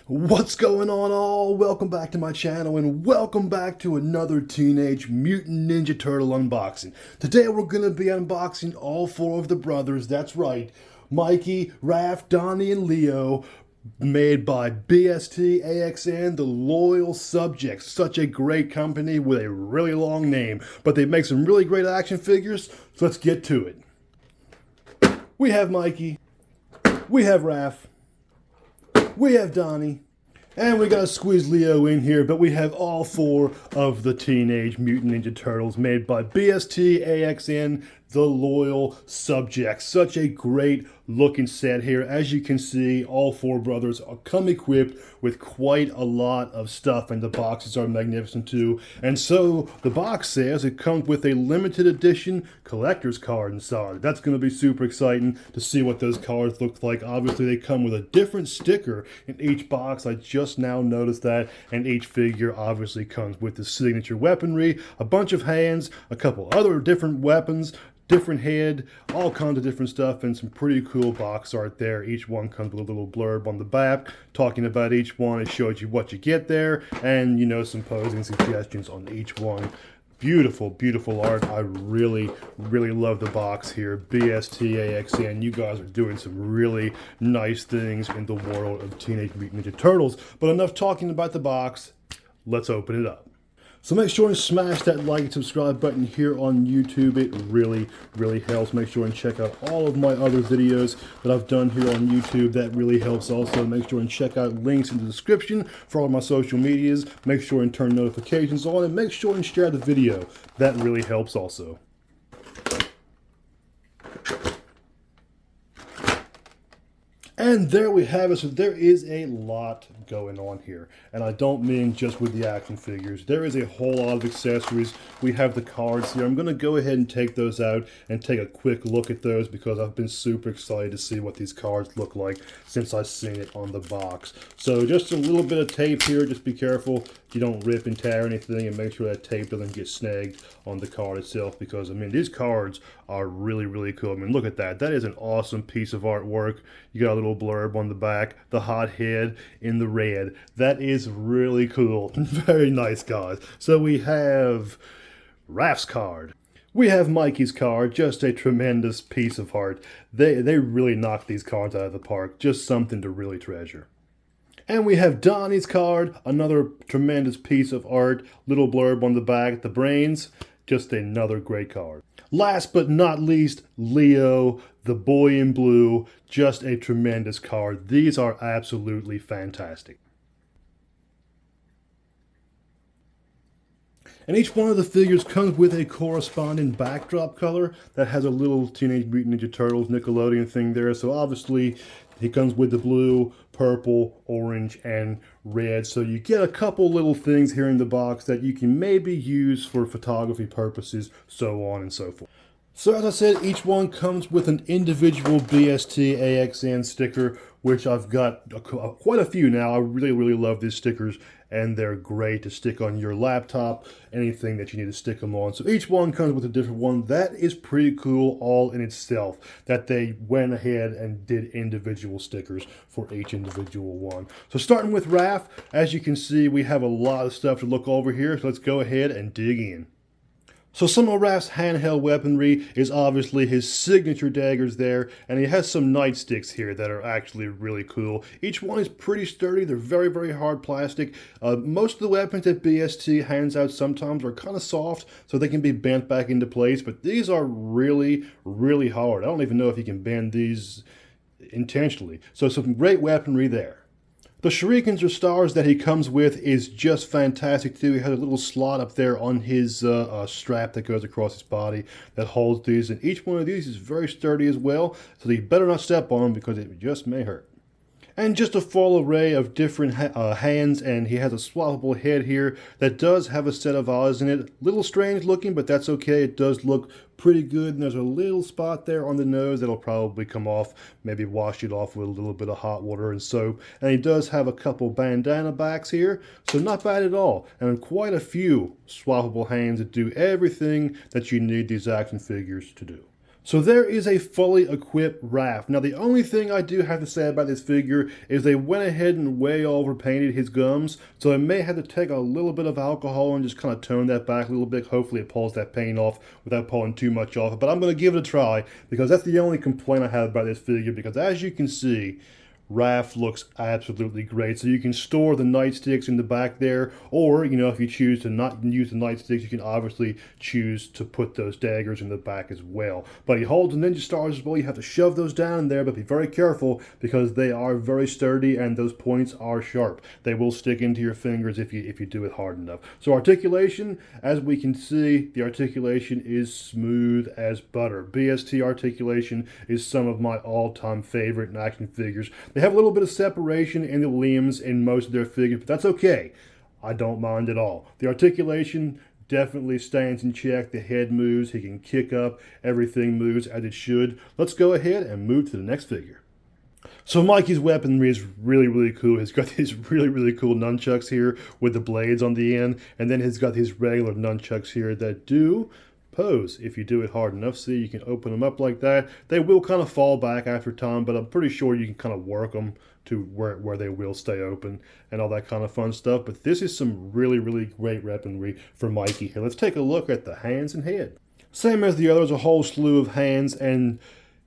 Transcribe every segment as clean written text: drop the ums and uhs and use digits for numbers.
What's going on all? Welcome back to my channel and welcome back to another Teenage Mutant Ninja Turtle unboxing. Today we're going to be unboxing all four of the brothers, that's right, Mikey, Raph, Donnie, and Leo, made by BST AXN, the Loyal Subjects. Such a great company with a really long name, but they make some really great action figures, so let's get to it. We have Mikey, we have Raph, we have Donnie, and we gotta squeeze Leo in here, but we have all four of the Teenage Mutant Ninja Turtles made by BST AXN, the Loyal Subjects. Such a great looking set here. As you can see, all four brothers come equipped with quite a lot of stuff, and the boxes are magnificent too. And so the box says it comes with a limited edition collector's card inside. That's going to be super exciting to see what those cards look like. Obviously they come with a different sticker in each box. I just now noticed that, and each figure obviously comes with the signature weaponry, a bunch of hands, a couple other different weapons, different head, all kinds of different stuff, and some pretty cool box art there. Each one comes with a little blurb on the back talking about each one. It shows you what you get there, and you know, some posing suggestions on each one. Beautiful, beautiful art. I really love the box here. BST AXN, you guys are doing some really nice things in the world of Teenage Mutant Ninja Turtles. But enough talking about the box, let's open it up. So make sure and smash that like and subscribe button here on YouTube. It really helps. Make sure and check out all of my other videos that I've done here on YouTube. That really helps also. Make sure and check out links in the description for all of my social medias. Make sure and turn notifications on, and make sure and share the video. That really helps also. And there we have it. So there is a lot going on here, and I don't mean just with the action figures. There is a whole lot of accessories. We have the cards here. I'm going to go ahead and take those out and take a quick look at those, because I've been super excited to see what these cards look like since I've seen it on the box. So just a little bit of tape here. Just be careful you don't rip and tear anything, and make sure that tape doesn't get snagged on the card itself, because I mean, these cards are really cool. I mean, look at that. That is an awesome piece of artwork. You got a little blurb on the back, the hot head in the red. That is really cool. Very nice, guys. So we have Raph's card. We have Mikey's card, just a tremendous piece of art. They really knocked these cards out of the park. Just something to really treasure. And we have Donnie's card, another tremendous piece of art. Little blurb on the back, the brains, just another great card. Last but not least, Leo, the boy in blue, just a tremendous card. These are absolutely fantastic. And each one of the figures comes with a corresponding backdrop color that has a little Teenage Mutant Ninja Turtles Nickelodeon thing there. So obviously it comes with the blue, purple, orange, and red. So you get a couple little things here in the box that you can maybe use for photography purposes, so on and so forth. So as I said, each one comes with an individual BST AXN sticker, which I've got quite a few now. I really love these stickers, and they're great to stick on your laptop, anything that you need to stick them on. So each one comes with a different one. That is pretty cool all in itself, that they went ahead and did individual stickers for each individual one. So starting with Raph, as you can see, we have a lot of stuff to look over here. So let's go ahead and dig in. So some of Raph's handheld weaponry is obviously his signature daggers there, and he has some nightsticks here that are actually really cool. Each one is pretty sturdy. They're very hard plastic. Most of the weapons that BST hands out sometimes are kind of soft, so they can be bent back into place, but these are really hard. I don't even know if you can bend these intentionally. So some great weaponry there. The shurikens or stars that he comes with is just fantastic too. He has a little slot up there on his strap that goes across his body that holds these, and each one of these is very sturdy as well, so you better not step on them because it just may hurt. And just a full array of different hands, and he has a swappable head here that does have a set of eyes in it. Little strange looking, but that's okay. It does look pretty good, and there's a little spot there on the nose that'll probably come off. Maybe wash it off with a little bit of hot water and soap. And he does have a couple bandana backs here, so not bad at all. And quite a few swappable hands that do everything that you need these action figures to do. So there is a fully equipped Raph. Now the only thing I do have to say about this figure is they went ahead and way overpainted his gums, so I may have to take a little bit of alcohol and just kind of tone that back a little bit. Hopefully it pulls that paint off without pulling too much off. But I'm going to give it a try because that's the only complaint I have about this figure, because as you can see, Raph looks absolutely great. So you can store the nightsticks in the back there, or, you know, if you choose to not use the nightsticks, you can obviously choose to put those daggers in the back as well. But he holds the ninja stars as well. You have to shove those down in there, but be very careful because they are very sturdy and those points are sharp. They will stick into your fingers if you do it hard enough. So articulation, as we can see, the articulation is smooth as butter. BST articulation is some of my all-time favorite in action figures. They have a little bit of separation in the limbs in most of their figures, but that's okay. I don't mind at all. The articulation definitely stands in check. The head moves, he can kick up, everything moves as it should. Let's go ahead and move to the next figure. So Mikey's weaponry is really, really cool. He's got these really, really cool nunchucks here with the blades on the end, and then he's got these regular nunchucks here that do pose if you do it hard enough. See, you can open them up like that. They will kind of fall back after time, but I'm pretty sure you can kind of work them to where they will stay open and all that kind of fun stuff. But this is some really, really great weaponry for Mikey here. Let's take a look at the hands and head. Same as the others, a whole slew of hands, and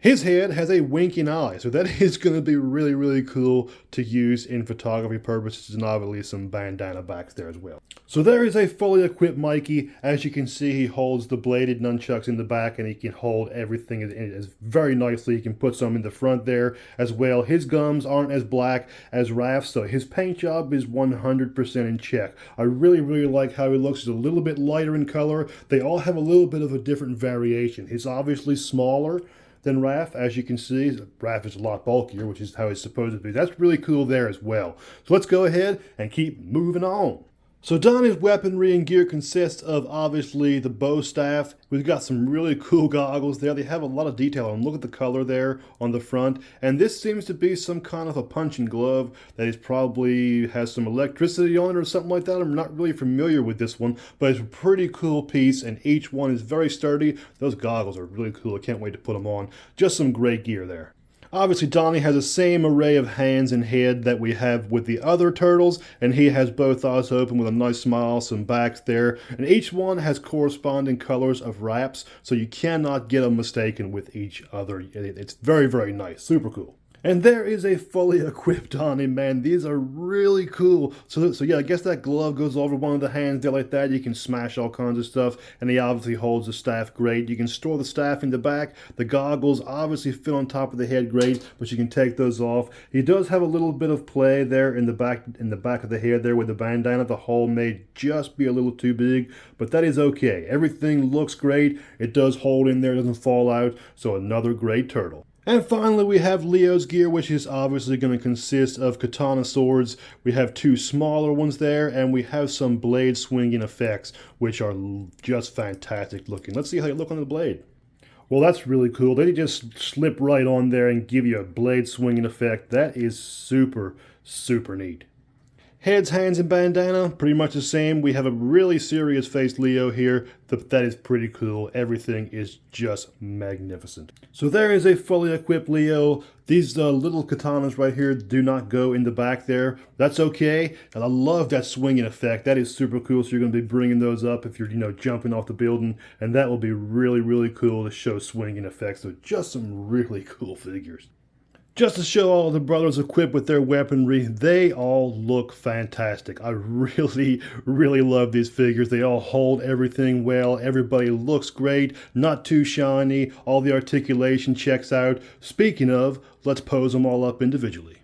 his head has a winking eye, so that is going to be really, really cool to use in photography purposes, and obviously some bandana backs there as well. So there is a fully equipped Mikey. As you can see, he holds the bladed nunchucks in the back, and he can hold everything in it very nicely. He can put some in the front there as well. His gums aren't as black as Raph's, so his paint job is 100% in check. I really, really like how he looks. He's a little bit lighter in color. They all have a little bit of a different variation. He's obviously smaller than Raph, as you can see. Raph is a lot bulkier, which is how he's supposed to be. That's really cool there as well. So let's go ahead and keep moving on. So Donnie's weaponry and gear consists of obviously the bow staff. We've got some really cool goggles there. They have a lot of detail on them. Look at the color there on the front. And this seems to be some kind of a punching glove that is probably has some electricity on it or something like that. I'm not really familiar with this one, but it's a pretty cool piece, and each one is very sturdy. Those goggles are really cool. I can't wait to put them on. Just some great gear there. Obviously, Donnie has the same array of hands and head that we have with the other turtles, and he has both eyes open with a nice smile, some backs there, and each one has corresponding colors of wraps, so you cannot get them mistaken with each other. It's very, very nice. Super cool. And there is a fully equipped Donnie, man. These are really cool. So yeah, I guess that glove goes over one of the hands there like that. You can smash all kinds of stuff. And he obviously holds the staff great. You can store the staff in the back. The goggles obviously fit on top of the head great, but you can take those off. He does have a little bit of play there in the back of the head there with the bandana. The hole may just be a little too big, but that is okay. Everything looks great. It does hold in there, doesn't fall out. So another great turtle. And finally, we have Leo's gear, which is obviously going to consist of katana swords. We have two smaller ones there, and we have some blade swinging effects, which are just fantastic looking. Let's see how they look on the blade. Well, that's really cool. They just slip right on there and give you a blade swinging effect. That is super, super neat. Heads, hands, and bandana, pretty much the same. We have a really serious-faced Leo here. That is pretty cool. Everything is just magnificent. So there is a fully equipped Leo. These little katanas right here do not go in the back there. That's okay. And I love that swinging effect. That is super cool. So you're going to be bringing those up if you're, jumping off the building. And that will be really, really cool to show swinging effects. So just some really cool figures. Just to show all the brothers equipped with their weaponry, they all look fantastic. I really, really love these figures. They all hold everything well. Everybody looks great, not too shiny. All the articulation checks out. Speaking of, let's pose them all up individually.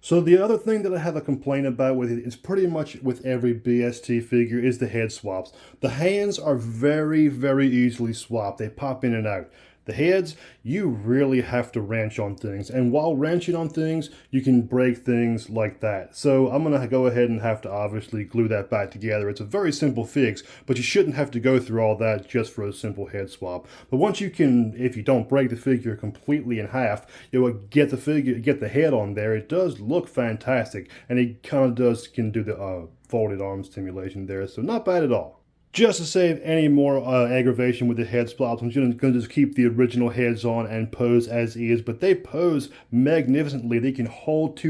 So the other thing that I have a complaint about with it is pretty much with every BST figure is the head swaps. The hands are very, very easily swapped. They pop in and out. The heads, you really have to wrench on things. And while wrenching on things, you can break things like that. So I'm going to go ahead and have to obviously glue that back together. It's a very simple fix, but you shouldn't have to go through all that just for a simple head swap. But once you can, if you don't break the figure completely in half, you will get the head on there. It does look fantastic. And it kind of can do the folded arm stimulation there. So not bad at all. Just to save any more aggravation with the head swaps, I'm going to just keep the original heads on and pose as is, but they pose magnificently. They can hold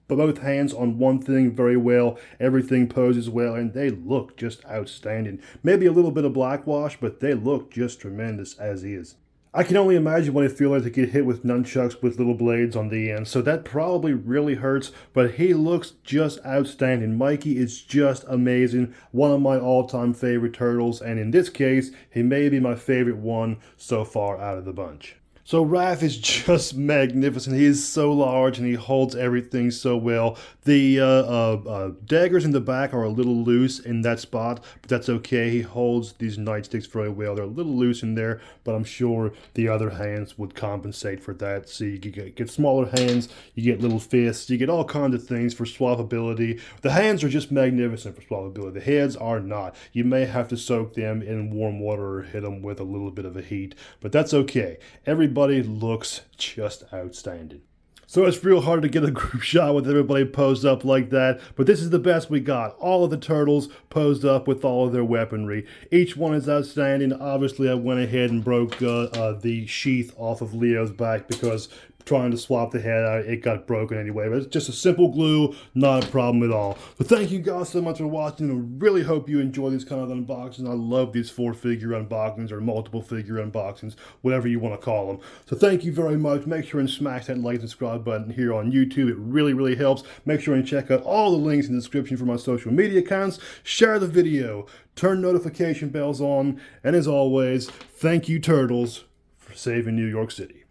both hands on one thing very well, everything poses well, and they look just outstanding. Maybe a little bit of blackwash, but they look just tremendous as is. I can only imagine what it feels like to get hit with nunchucks with little blades on the end, so that probably really hurts, but he looks just outstanding. Mikey is just amazing, one of my all-time favorite turtles, and in this case, he may be my favorite one so far out of the bunch. So Raph is just magnificent. He is so large and he holds everything so well. The daggers in the back are a little loose in that spot, but that's okay. He holds these nightsticks very well. They're a little loose in there, but I'm sure the other hands would compensate for that. So you get smaller hands, you get little fists, you get all kinds of things for swappability. The hands are just magnificent for swappability. The heads are not. You may have to soak them in warm water or hit them with a little bit of a heat, but that's okay. Everybody looks just outstanding. So it's real hard to get a group shot with everybody posed up like that, but this is the best we got. All of the turtles posed up with all of their weaponry. Each one is outstanding. Obviously, I went ahead and broke the sheath off of Leo's back because trying to swap the head out, it got broken anyway. But it's just a simple glue, not a problem at all. So thank you guys so much for watching. I really hope you enjoy these kind of unboxings. I love these 4-figure unboxings or multiple figure unboxings, whatever you want to call them. So thank you very much. Make sure and smash that like and subscribe button here on YouTube. It really, really helps. Make sure and check out all the links in the description for my social media accounts. Share the video. Turn notification bells on. And as always, thank you, Turtles, for saving New York City.